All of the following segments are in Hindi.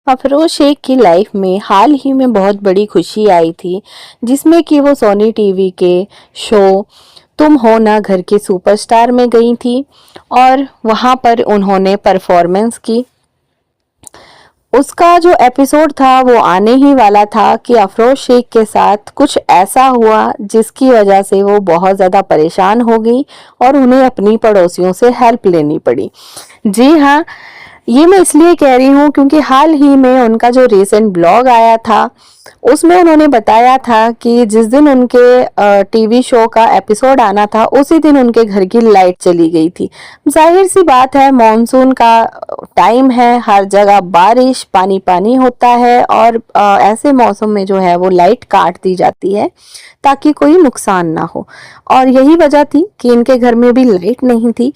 अफरोज शेख की लाइफ में हाल ही में बहुत बड़ी खुशी आई थी, जिसमें कि वो सोनी टीवी के शो तुम हो ना घर के सुपरस्टार में गई थी और वहां पर उन्होंने परफॉर्मेंस की। उसका जो एपिसोड था वो आने ही वाला था कि अफरोज शेख के साथ कुछ ऐसा हुआ जिसकी वजह से वो बहुत ज़्यादा परेशान हो गई और उन्हें अपनी पड़ोसियों से हेल्प लेनी पड़ी। जी हाँ, ये मैं इसलिए कह रही हूँ क्योंकि हाल ही में उनका जो रीसेंट ब्लॉग आया था उसमें उन्होंने बताया था कि जिस दिन उनके टीवी शो का एपिसोड आना था उसी दिन उनके घर की लाइट चली गई थी। जाहिर सी बात है, मॉनसून का टाइम है, हर जगह बारिश पानी पानी होता है और ऐसे मौसम में जो है वो लाइट काट दी जाती है ताकि कोई नुकसान ना हो। और यही वजह थी कि इनके घर में भी लाइट नहीं थी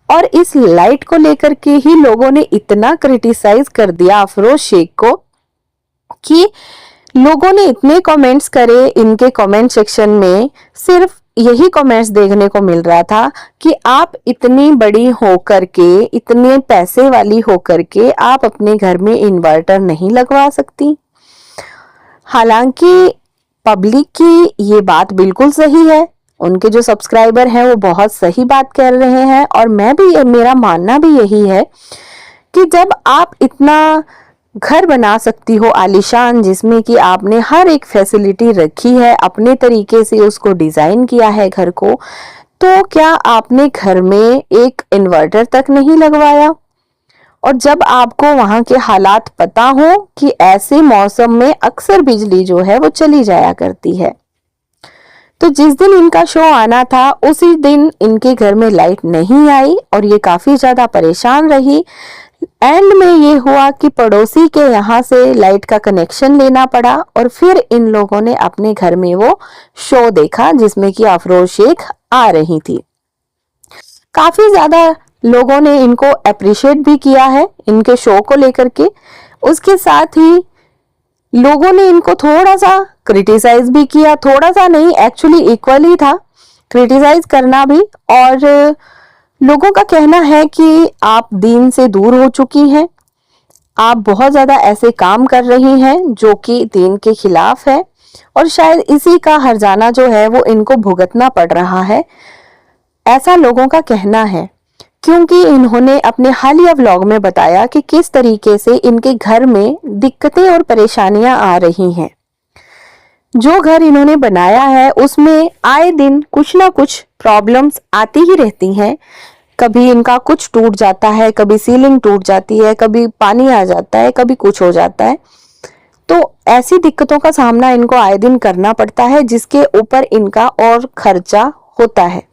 और इस लाइट को लेकर के ही लोगों ने इतना क्रिटिसाइज कर दिया अफरोज शेख को कि लोगों ने इतने कमेंट्स करे। इनके कमेंट सेक्शन में सिर्फ यही कमेंट्स देखने को मिल रहा था कि आप इतनी बड़ी होकर के, इतने पैसे वाली होकर के आप अपने घर में इन्वर्टर नहीं लगवा सकती। हालांकि पब्लिक की ये बात बिल्कुल सही है, उनके जो सब्सक्राइबर हैं वो बहुत सही बात कर रहे हैं और मैं भी, मेरा मानना भी यही है कि जब आप इतना घर बना सकती हो आलीशान, जिसमें कि आपने हर एक फैसिलिटी रखी है, अपने तरीके से उसको डिजाइन किया है घर को, तो क्या आपने घर में एक इन्वर्टर तक नहीं लगवाया? और जब आपको वहां के हालात पता हो कि ऐसे मौसम में अक्सर बिजली जो है वो चली जाया करती है, तो जिस दिन इनका शो आना था उसी दिन इनके घर में लाइट नहीं आई और ये काफी ज्यादा परेशान रही। एंड में ये हुआ कि पड़ोसी के यहाँ से लाइट का कनेक्शन लेना पड़ा और फिर इन लोगों ने अपने घर में वो शो देखा जिसमें कि अफरोज शेख आ रही थी। काफी ज्यादा लोगों ने इनको अप्रिशिएट भी किया है इनके शो को लेकर के। उसके साथ ही लोगों ने इनको थोड़ा सा क्रिटिसाइज भी किया, थोड़ा सा नहीं, एक्चुअली इक्वली था क्रिटिसाइज करना भी। और लोगों का कहना है कि आप दीन से दूर हो चुकी हैं, आप बहुत ज्यादा ऐसे काम कर रही हैं जो कि दीन के खिलाफ है और शायद इसी का हर्जाना जो है वो इनको भुगतना पड़ रहा है, ऐसा लोगों का कहना है। क्योंकि इन्होंने अपने हालिया व्लॉग में बताया कि किस तरीके से इनके घर में दिक्कतें और परेशानियां आ रही हैं। जो घर इन्होंने बनाया है उसमें आए दिन कुछ ना कुछ प्रॉब्लम्स आती ही रहती हैं। कभी इनका कुछ टूट जाता है, कभी सीलिंग टूट जाती है, कभी पानी आ जाता है, कभी कुछ हो जाता है। तो ऐसी दिक्कतों का सामना इनको आए दिन करना पड़ता है, जिसके ऊपर इनका और खर्चा होता है,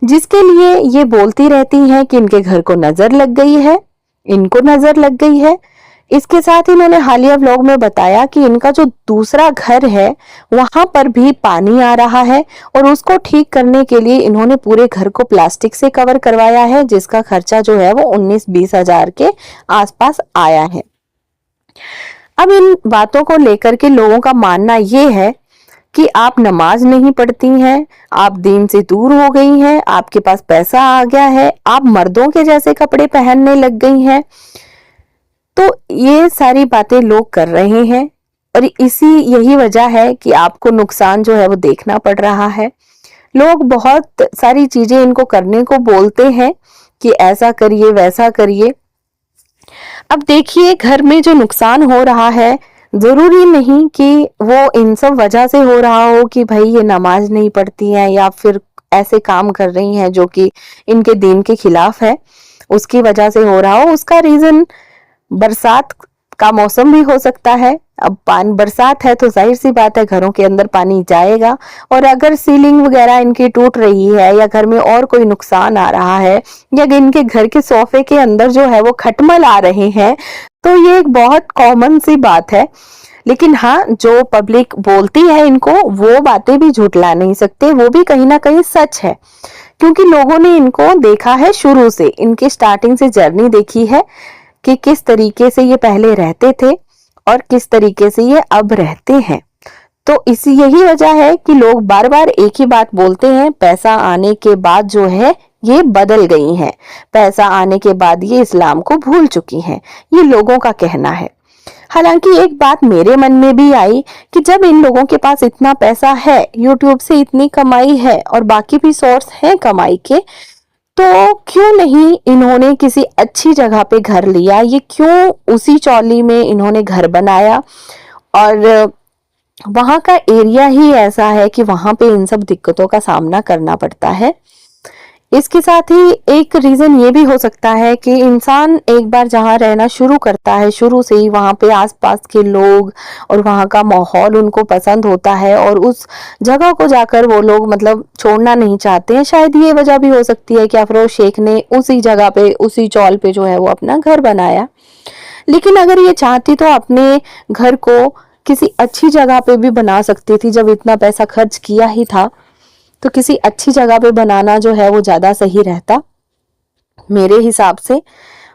जिसके लिए ये बोलती रहती हैं कि इनके घर को नजर लग गई है, इनको नजर लग गई है। इसके साथ ही इन्होंने हालिया व्लॉग में बताया कि इनका जो दूसरा घर है वहां पर भी पानी आ रहा है और उसको ठीक करने के लिए इन्होंने पूरे घर को प्लास्टिक से कवर करवाया है, जिसका खर्चा जो है वो 19-20 हजार के आसपास आया है। अब इन बातों को लेकर के लोगों का मानना ये है कि आप नमाज नहीं पढ़ती हैं, आप दीन से दूर हो गई हैं, आपके पास पैसा आ गया है, आप मर्दों के जैसे कपड़े पहनने लग गई हैं। तो ये सारी बातें लोग कर रहे हैं और यही वजह है कि आपको नुकसान जो है वो देखना पड़ रहा है। लोग बहुत सारी चीजें इनको करने को बोलते हैं कि ऐसा करिए वैसा करिए। अब देखिए, घर में जो नुकसान हो रहा है जरूरी नहीं कि वो इन सब वजह से हो रहा हो कि भाई ये नमाज नहीं पढ़ती हैं या फिर ऐसे काम कर रही हैं जो कि इनके दीन के खिलाफ है, उसकी वजह से हो रहा हो। उसका रीजन बरसात का मौसम भी हो सकता है। अब पानी बरसात है तो जाहिर सी बात है घरों के अंदर पानी जाएगा, और अगर सीलिंग वगैरह इनकी टूट रही है या घर में और कोई नुकसान आ रहा है या इनके घर के सोफे के अंदर जो है वो खटमल आ रहे हैं, तो ये एक बहुत कॉमन सी बात है। लेकिन हाँ, जो पब्लिक बोलती है इनको वो बातें भी झुठला नहीं सकते, वो भी कहीं ना कहीं सच है, क्योंकि लोगों ने इनको देखा है शुरू से, इनकी स्टार्टिंग से जर्नी देखी है कि किस तरीके से ये पहले रहते थे और किस तरीके से ये अब रहते हैं। तो यही वजह है कि लोग बार बार एक ही बात बोलते हैं, पैसा आने के बाद जो है ये बदल गई हैं, पैसा आने के बाद ये इस्लाम को भूल चुकी हैं, ये लोगों का कहना है। हालांकि एक बात मेरे मन में भी आई कि जब इन लोगों के पास इतना पैसा है, यूट्यूब से इतनी कमाई है और बाकी भी सोर्स हैं कमाई के, तो क्यों नहीं इन्होंने किसी अच्छी जगह पे घर लिया, ये क्यों उसी चौली में इन्होंने घर बनाया। और वहां का एरिया ही ऐसा है कि वहां पे इन सब दिक्कतों का सामना करना पड़ता है। इसके साथ ही एक रीजन ये भी हो सकता है कि इंसान एक बार जहाँ रहना शुरू करता है, शुरू से ही वहां पे आसपास के लोग और वहां का माहौल उनको पसंद होता है और उस जगह को जाकर वो लोग मतलब छोड़ना नहीं चाहते हैं। शायद ये वजह भी हो सकती है कि अफरोज शेख ने उसी जगह पे, उसी चौल पे जो है वो अपना घर बनाया। लेकिन अगर ये चाहती तो अपने घर को किसी अच्छी जगह पे भी बना सकती थी। जब इतना पैसा खर्च किया ही था तो किसी अच्छी जगह पे बनाना जो है वो ज्यादा सही रहता मेरे हिसाब से।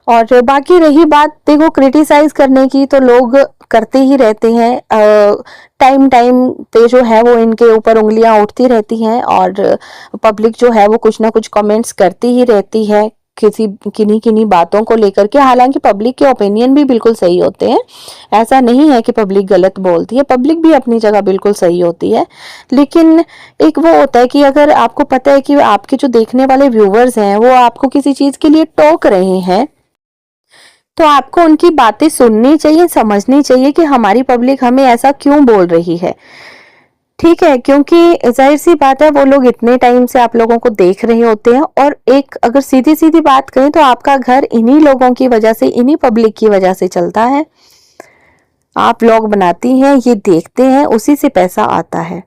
और बाकी रही बात देखो क्रिटिसाइज करने की, तो लोग करते ही रहते हैं, टाइम टाइम पे जो है वो इनके ऊपर उंगलियां उठती रहती हैं और पब्लिक जो है वो कुछ ना कुछ कमेंट्स करती ही रहती है किसी किन्हीं किन्हीं बातों को लेकर के। हालांकि पब्लिक के ओपिनियन भी बिल्कुल सही होते हैं, ऐसा नहीं है कि पब्लिक गलत बोलती है, पब्लिक भी अपनी जगह बिल्कुल सही होती है। लेकिन एक वो होता है कि अगर आपको पता है कि आपके जो देखने वाले व्यूवर्स हैं वो आपको किसी चीज के लिए टोक रहे हैं, तो आपको उनकी बातें सुननी चाहिए, समझनी चाहिए कि हमारी पब्लिक हमें ऐसा क्यों बोल रही है। ठीक है, क्योंकि जाहिर सी बात है वो लोग इतने टाइम से आप लोगों को देख रहे होते हैं। और एक अगर सीधी सीधी बात करें तो आपका घर इन्हीं लोगों की वजह से, इन्हीं पब्लिक की वजह से चलता है। आप व्लॉग बनाती हैं, ये देखते हैं, उसी से पैसा आता है।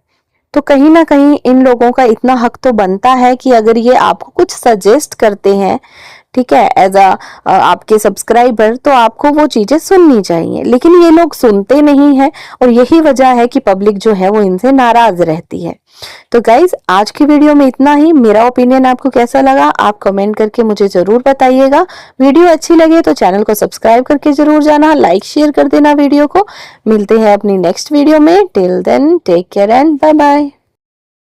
तो कहीं ना कहीं इन लोगों का इतना हक तो बनता है कि अगर ये आपको कुछ सजेस्ट करते हैं, ठीक है, एज आपके सब्सक्राइबर, तो आपको वो चीजें सुननी चाहिए। लेकिन ये लोग सुनते नहीं हैं और यही वजह है कि पब्लिक जो है वो इनसे नाराज रहती है। तो गाइज आज की वीडियो में इतना ही। मेरा ओपिनियन आपको कैसा लगा आप कमेंट करके मुझे जरूर बताइएगा। वीडियो अच्छी लगे तो चैनल को सब्सक्राइब करके जरूर जाना, लाइक शेयर कर देना वीडियो को। मिलते हैं अपनी नेक्स्ट वीडियो में। Till then take care and bye bye.